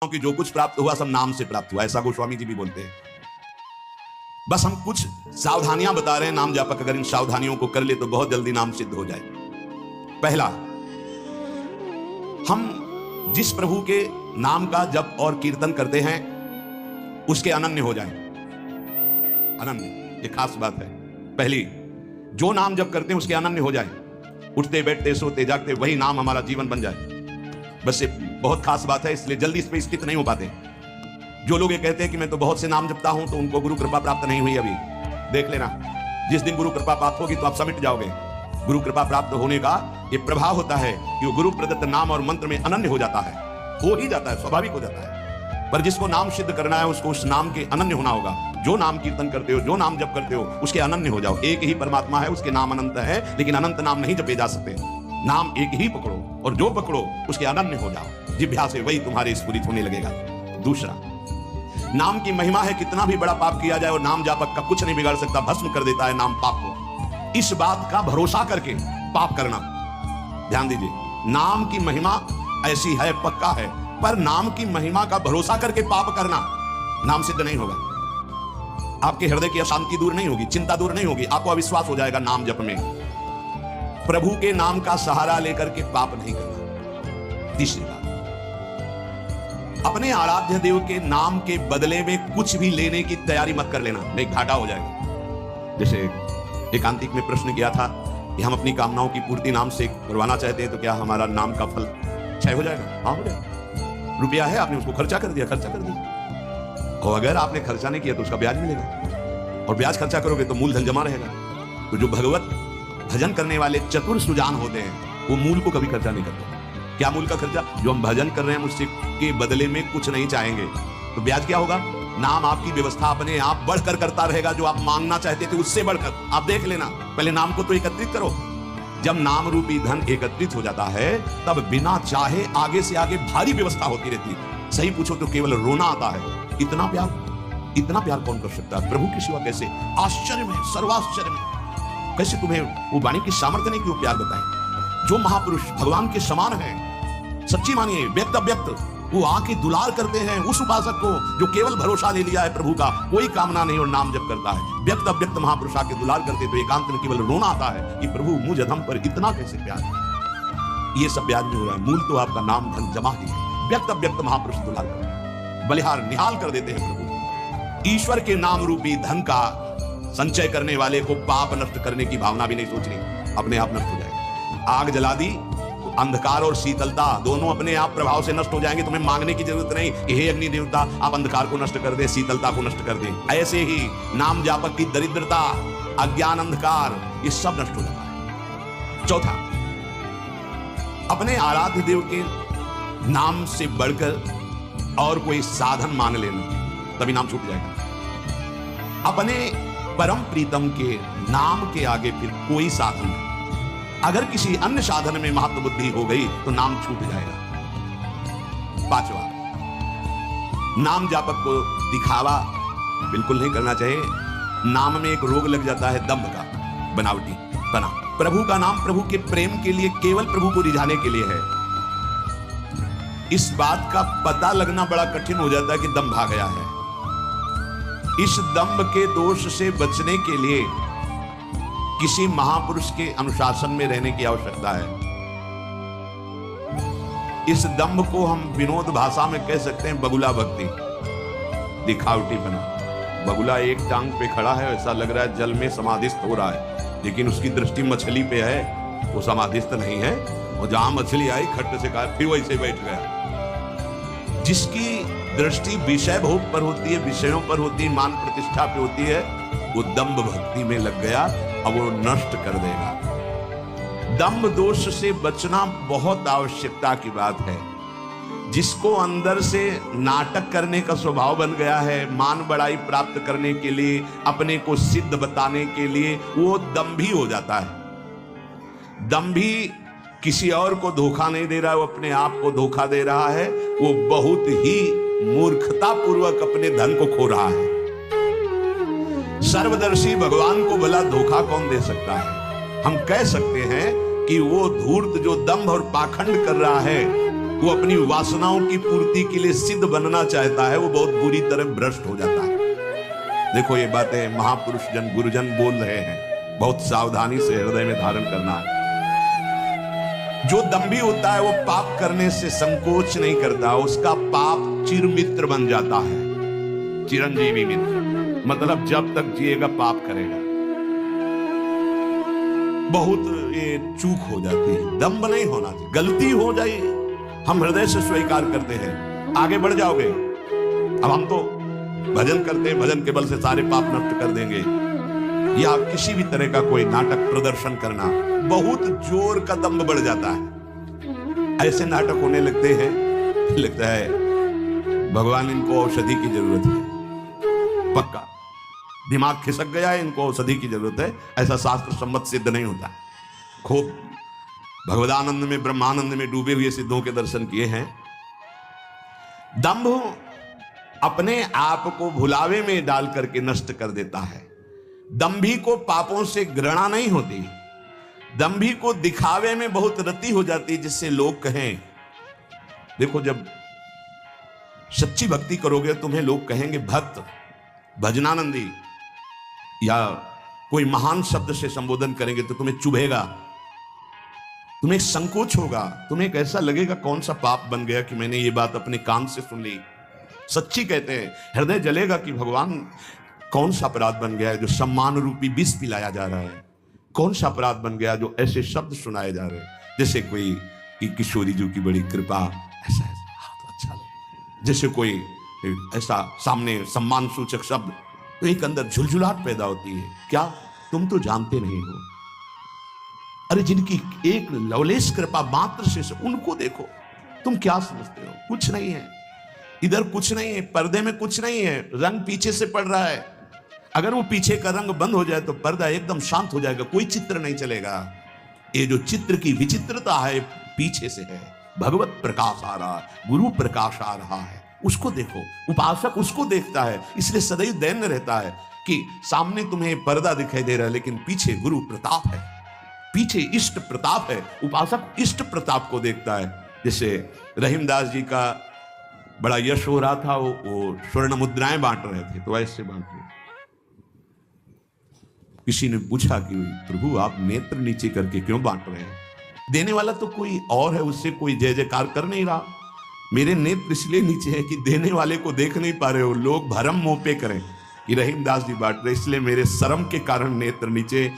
कि जो कुछ प्राप्त हुआ सब नाम से प्राप्त हुआ, ऐसा गोस्वामी जी भी बोलते हैं। बस हम कुछ सावधानियां बता रहे हैं। नाम जापक अगर इन सावधानियों को कर ले तो बहुत जल्दी नाम सिद्ध हो जाए। पहला, हम जिस प्रभु के नाम का जप और कीर्तन करते हैं उसके अनन्य हो जाएं। अनन्य, ये खास बात है। पहली, जो नाम जप करते हैं उसके अनन्य हो जाए। उठते बैठते सोते जागते वही नाम हमारा जीवन बन जाए। बस ये बहुत खास बात है, इसलिए जल्दी इस पे स्थित नहीं हो पाते। जो लोग ये कहते हैं कि मैं तो बहुत से नाम जपता हूं, तो उनको गुरु कृपा प्राप्त नहीं हुई। अभी देख लेना, जिस दिन गुरु कृपा प्राप्त होगी तो आप समिट जाओगे। गुरु कृपा प्राप्त होने का ये प्रभाव होता है कि वो गुरु प्रदत्त नाम और मंत्र में अनन्य हो जाता है, हो ही जाता है, स्वाभाविक हो जाता है। पर जिसको नाम सिद्ध करना है उसको उस नाम के अनन्य होना होगा। जो नाम कीर्तन करते हो, जो नाम जप करते हो, उसके अनन्य हो जाओ। एक ही परमात्मा है, उसके नाम अनंत है, लेकिन अनंत नाम नहीं जपे जा सकते। नाम एक ही पकड़ो और जो पकड़ो उसके अनन्य हो जाओ। जिह्वा से वही तुम्हारे स्फुरित होने लगेगा। दूसरा, नाम की महिमा है। कितना भी बड़ा पाप किया जाए और नाम जापक का कुछ नहीं बिगाड़ सकता, भस्म कर देता है नाम पाप को। इस बात का भरोसा करके पाप करना, ध्यान दीजिए, नाम की महिमा ऐसी है, पक्का है, पर नाम की महिमा का भरोसा करके पाप करना नाम सिद्ध नहीं होगा। आपके हृदय की अशांति दूर नहीं होगी, चिंता दूर नहीं होगी, आपको अविश्वास हो जाएगा नाम जप में। प्रभु के नाम का सहारा लेकर के पाप नहीं करना। तीसरी बात, अपने आराध्य देव के नाम के बदले में कुछ भी लेने की तैयारी मत कर लेना, नहीं घाटा हो जाएगा। जैसे एकांतिक में प्रश्न किया था कि हम अपनी कामनाओं की पूर्ति नाम से करवाना चाहते हैं, तो क्या हमारा नाम का फल क्षय हो जाएगा? हाँ, हो जाएगा। रुपया है, आपने उसको खर्चा कर दिया, और अगर आपने खर्चा नहीं किया तो उसका ब्याज मिलेगा, और ब्याज खर्चा करोगे तो मूलधन जमा रहेगा। तो जो भगवत भजन करने वाले चतुर सुजान होते हैं वो मूल को कभी खर्चा नहीं करते। क्या मूल का खर्चा? जो हम भजन कर रहे हैं उससे के बदले में कुछ नहीं चाहेंगे, तो ब्याज क्या होगा? नाम आपकी व्यवस्था अपने आप बढ़कर करता रहेगा। जो आप मांगना चाहते थे उससे बढ़कर। आप देख लेना, पहले नाम को तो एकत्रित करो। जब नाम रूपी धन एकत्रित हो जाता है तब बिना चाहे आगे से आगे भारी व्यवस्था होती रहती है। सही पूछो तो केवल रोना आता है। इतना प्यार कौन कर सकता है प्रभु के सिवा? कैसे? आश्चर्य में, सर्वाश्चर्य में। कैसे तुम्हें वो वाणी की सामर्थ्य नहीं कि वो प्यार बताएं? जो महापुरुष भगवान के समान है, सच्ची मानिए, व्यक्त अव्यक्त, वो आके दुलार करते हैं उस उपासक को जो केवल भरोसा ले लिया है प्रभु का, कोई कामना नहीं और नाम जप करता है। व्यक्त अव्यक्त महापुरुष आके दुलार करते तो एकांत में केवल रोना आता है कि प्रभु मुझ अधम पर इतना कैसे प्यार है। ये सब ब्याज नहीं हो रहा है, मूल तो आपका नाम धन जमा ही है। व्यक्त अव्यक्त महापुरुष दुलार करते हैं, बलिहार निहाल कर देते हैं प्रभु। ईश्वर के नाम रूपी धन का संचय करने वाले को पाप नष्ट करने की भावना भी नहीं सोचनी, अपने आप नष्ट हो जाएगा। आग जला दी तो अंधकार और शीतलता दोनों अपने आप प्रभाव से नष्ट हो जाएंगे। तुम्हें मांगने की जरूरत नहीं कि हे अग्नि देवता आप अंधकार को नष्ट कर दे, शीतलता को नष्ट कर दे। ऐसे ही नाम जापक की दरिद्रता, अज्ञान, अंधकार, ये सब नष्ट हो जाता है। चौथा, अपने आराध्य देव के नाम से बढ़कर और कोई साधन मान लेना, तभी नाम छूट जाएगा। अपने परम प्रीतम के नाम के आगे फिर कोई साधन नहीं। अगर किसी अन्य साधन में महत्व बुद्धि हो गई तो नाम छूट जाएगा। पांचवा, नाम जापक को दिखावा बिल्कुल नहीं करना चाहिए। नाम में एक रोग लग जाता है दंभ का, बनावटी बना। प्रभु का नाम प्रभु के प्रेम के लिए, केवल प्रभु को रिझाने के लिए है। इस बात का पता लगना बड़ा कठिन हो जाता है कि दंभ आ गया है। इस दंभ के दोष से बचने के लिए किसी महापुरुष के अनुशासन में रहने की आवश्यकता है। इस दंभ को हम विनोद भाषा में कह सकते हैं बगुला भक्ति, दिखावटी बना। बगुला एक टांग पे खड़ा है, ऐसा लग रहा है जल में समाधिस्थ हो रहा है, लेकिन उसकी दृष्टि मछली पे है, वो समाधिस्थ नहीं है। और जहां मछली आई खट्ट से कहा, फिर वैसे बैठ गया। जिसकी दृष्टि विषय भोग पर होती है, विषयों पर होती है, मान प्रतिष्ठा पे होती है, वो दंभ भक्ति में लग गया, अब वो नष्ट कर देगा। दंभ दोष से बचना बहुत आवश्यकता की बात है। जिसको अंदर से नाटक करने का स्वभाव बन गया है, मान बड़ाई प्राप्त करने के लिए, अपने को सिद्ध बताने के लिए, वो दंभी हो जाता है। दंभी किसी और को धोखा नहीं दे रहा है, वो अपने आप को धोखा दे रहा है। वो बहुत ही मूर्खता पूर्वक अपने धन को खो रहा है। सर्वदर्शी भगवान को भला धोखा कौन दे सकता है? हम कह सकते हैं कि वो धूर्त जो दंभ और पाखंड कर रहा है वो अपनी वासनाओं की पूर्ति के लिए सिद्ध बनना चाहता है, वो बहुत बुरी तरह भ्रष्ट हो जाता है। देखो ये बातें महापुरुष जन गुरुजन बोल रहे हैं, बहुत सावधानी से हृदय में धारण करना है। जो दंभी होता है वो पाप करने से संकोच नहीं करता, उसका पाप चिरमित्र बन जाता है, चिरंजीवी मित्र, मतलब जब तक जिएगा पाप करेगा। बहुत ये चूक हो जाती है, दम्भ नहीं होना चाहिए। गलती हो जाए हम हृदय से स्वीकार करते हैं, आगे बढ़ जाओगे। अब हम तो भजन करते हैं, भजन के बल से सारे पाप नष्ट कर देंगे, या किसी भी तरह का कोई नाटक प्रदर्शन करना, बहुत जोर का दम्भ बढ़ जाता है। ऐसे नाटक होने लगते हैं, लगता है भगवान इनको औषधि की जरूरत है, पक्का दिमाग खिसक गया है, इनको औषधि की जरूरत है। ऐसा शास्त्र सम्मत सिद्ध नहीं होता। खूब भगवदानंद में ब्रह्मानंद में डूबे हुए सिद्धों के दर्शन किए हैं। दंभ अपने आप को भुलावे में डाल करके नष्ट कर देता है। दंभी को पापों से घृणा नहीं होती, दंभी को दिखावे में बहुत रति हो जाती, जिससे लोग कहें, देखो जब सच्ची भक्ति करोगे तुम्हें लोग कहेंगे भक्त, भजनानंदी, या कोई महान शब्द से संबोधन करेंगे तो तुम्हें चुभेगा, तुम्हें संकोच होगा, तुम्हें एक ऐसा लगेगा कौन सा पाप बन गया कि मैंने ये बात अपने कान से सुन ली। सच्ची कहते हैं, हृदय जलेगा कि भगवान कौन सा अपराध बन गया है जो सम्मान रूपी विष पिलाया जा रहा है, कौन सा अपराध बन गया जो ऐसे शब्द सुनाए जा रहे हैं, जैसे कोई कि किशोरी जी की बड़ी कृपा, ऐसा तो अच्छा लगे, जैसे कोई ऐसा सामने सम्मान सूचक शब्द, तो एक अंदर झुलझुलाहट पैदा होती है। क्या तुम तो जानते नहीं हो, अरे जिनकी एक लवलेश कृपा मात्र से उनको देखो, तुम क्या समझते हो, कुछ नहीं है, इधर कुछ नहीं है, पर्दे में कुछ नहीं है, रंग पीछे से पड़ रहा है। अगर वो पीछे का रंग बंद हो जाए तो पर्दा एकदम शांत हो जाएगा, कोई चित्र नहीं चलेगा। ये जो चित्र की विचित्रता है पीछे से है, भगवत प्रकाश आ रहा है, गुरु प्रकाश आ रहा है, उसको देखो। उपासक उसको देखता है, इसलिए सदैव दैन्य रहता है कि सामने तुम्हें पर्दा दिखाई दे रहा है लेकिन पीछे गुरु प्रताप है, पीछे इष्ट प्रताप है। उपासक इष्ट प्रताप को देखता है। जैसे रहीमदास जी का बड़ा यश हो रहा था, वो स्वर्ण मुद्राएं बांट रहे थे, तो ऐसे बांट रहे। किसी ने पूछा कि प्रभु आप नेत्र नीचे करके क्यों बांट रहे हैं? देने वाला तो कोई और है, उससे कोई जय जयकार कर नहीं रहा। मेरे नेत्र इसलिए नीचे है कि देने वाले को देख नहीं पा रहे हो, लोग भरम मोह पे करें कि रहीमदास जी बांट रहे, इसलिए मेरे शर्म के कारण नेत्र नीचे।